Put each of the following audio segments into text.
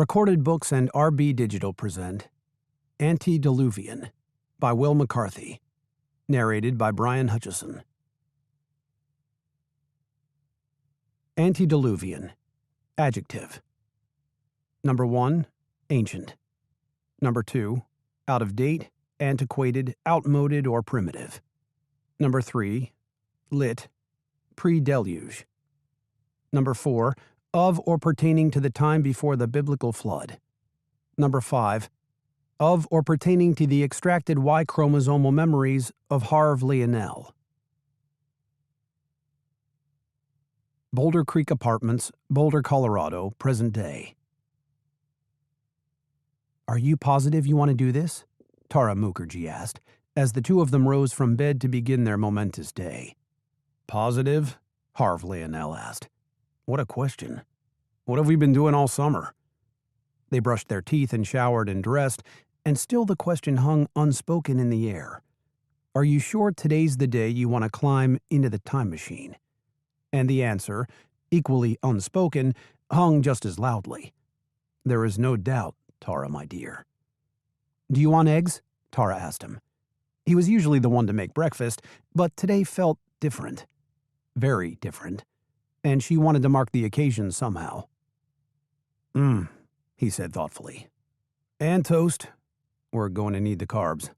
Recorded Books and RB Digital present Antediluvian by Wil Mccarthy, narrated by Brian Hutchison. Antediluvian. Adjective. Number 1, ancient. Number 2, out of date, antiquated, outmoded, or primitive. Number 3, lit, pre-deluge. Number 4, of or pertaining to the time before the biblical flood. Number 5, of or pertaining to the extracted Y chromosomal memories of Harv Lionel. Boulder Creek Apartments, Boulder, Colorado, present day. "Are you positive you want to do this?" Tara Mukherjee asked, as the two of them rose from bed to begin their momentous day. "Positive?" Harv Lionel asked. "What a question. What have we been doing all summer?" They brushed their teeth and showered and dressed, and still the question hung unspoken in the air. "Are you sure today's the day you want to climb into the time machine?" And the answer, equally unspoken, hung just as loudly. "There is no doubt, Tara, my dear." "Do you want eggs?" Tara asked him. He was usually the one to make breakfast, but today felt different. Very different. And she wanted to mark the occasion somehow. He said thoughtfully. "And toast. We're going to need the carbs."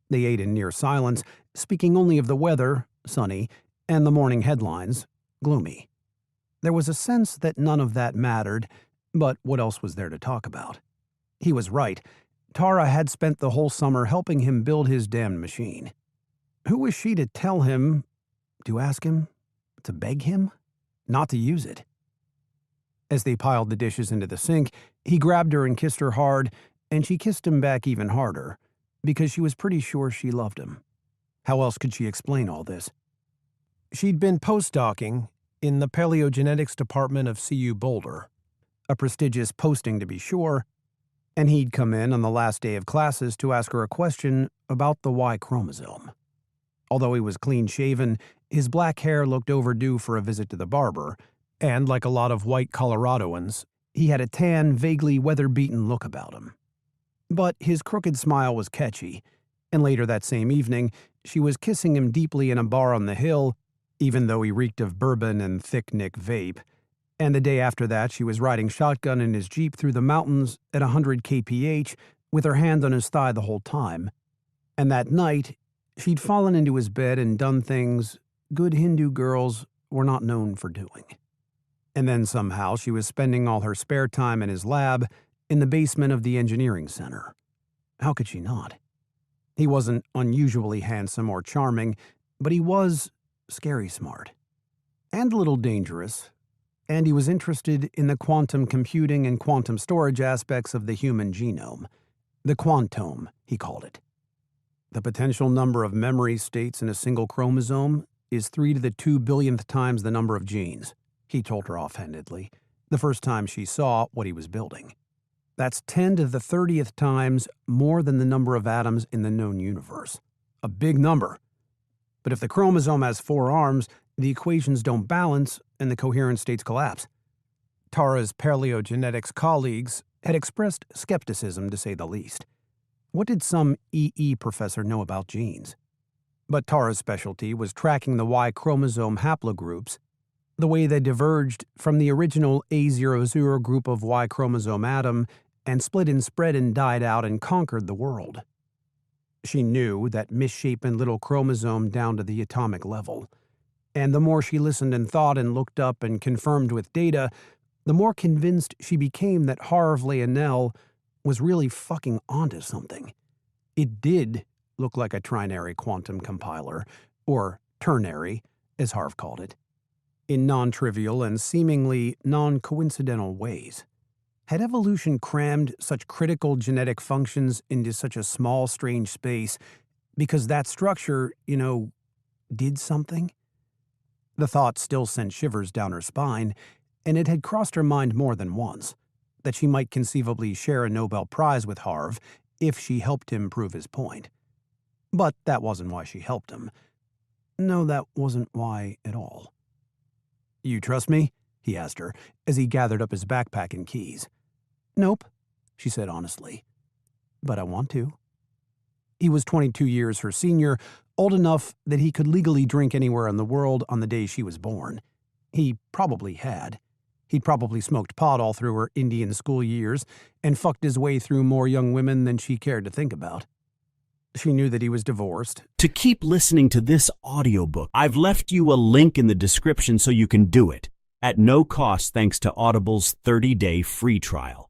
They ate in near silence, speaking only of the weather, sunny, and the morning headlines, gloomy. There was a sense that none of that mattered, but what else was there to talk about? He was right. Tara had spent the whole summer helping him build his damned machine. Who was she to tell him, to ask him, to beg him, not to use it? As they piled the dishes into the sink, he grabbed her and kissed her hard, and she kissed him back even harder, because she was pretty sure she loved him. How else could she explain all this? She'd been postdocing in the paleogenetics department of CU Boulder, a prestigious posting to be sure, and he'd come in on the last day of classes to ask her a question about the Y chromosome. Although he was clean-shaven, his black hair looked overdue for a visit to the barber, and like a lot of white Coloradoans, he had a tan, vaguely weather-beaten look about him. But his crooked smile was catchy, and later that same evening, she was kissing him deeply in a bar on the hill, even though he reeked of bourbon and thick-nick vape, and the day after that she was riding shotgun in his Jeep through the mountains at 100 kph with her hand on his thigh the whole time, and that night she'd fallen into his bed and done things good Hindu girls were not known for doing. And then somehow she was spending all her spare time in his lab in the basement of the engineering center. How could she not? He wasn't unusually handsome or charming, but he was scary smart. And a little dangerous. And he was interested in the quantum computing and quantum storage aspects of the human genome. The quantome, he called it. The potential number of memory states in a single chromosome is 3 to the 2 billionth times the number of genes, he told her offhandedly, the first time she saw what he was building. That's 10 to the 30th times more than the number of atoms in the known universe. A big number. But if the chromosome has 4 arms, the equations don't balance and the coherent states collapse. Tara's paleogenetics colleagues had expressed skepticism, to say the least. What did some EE professor know about genes? But Tara's specialty was tracking the Y chromosome haplogroups, the way they diverged from the original A00 group of Y chromosome atom and split and spread and died out and conquered the world. She knew that misshapen little chromosome down to the atomic level. And the more she listened and thought and looked up and confirmed with data, the more convinced she became that Harv Lionel was really fucking onto something. It did look like a trinary quantum compiler, or ternary, as Harv called it, in non-trivial and seemingly non-coincidental ways. Had evolution crammed such critical genetic functions into such a small, strange space because that structure, did something? The thought still sent shivers down her spine, and it had crossed her mind more than once, that she might conceivably share a Nobel Prize with Harv if she helped him prove his point. But that wasn't why she helped him. No, that wasn't why at all. "You trust me?" he asked her, as he gathered up his backpack and keys. Nope, she said honestly. But I want to. He was 22 years her senior, old enough that he could legally drink anywhere in the world on the day she was born. He probably had. He'd probably smoked pot all through her Indian school years and fucked his way through more young women than she cared to think about. She knew that he was divorced. To keep listening to this audiobook, I've left you a link in the description so you can do it, at no cost thanks to Audible's 30-day free trial.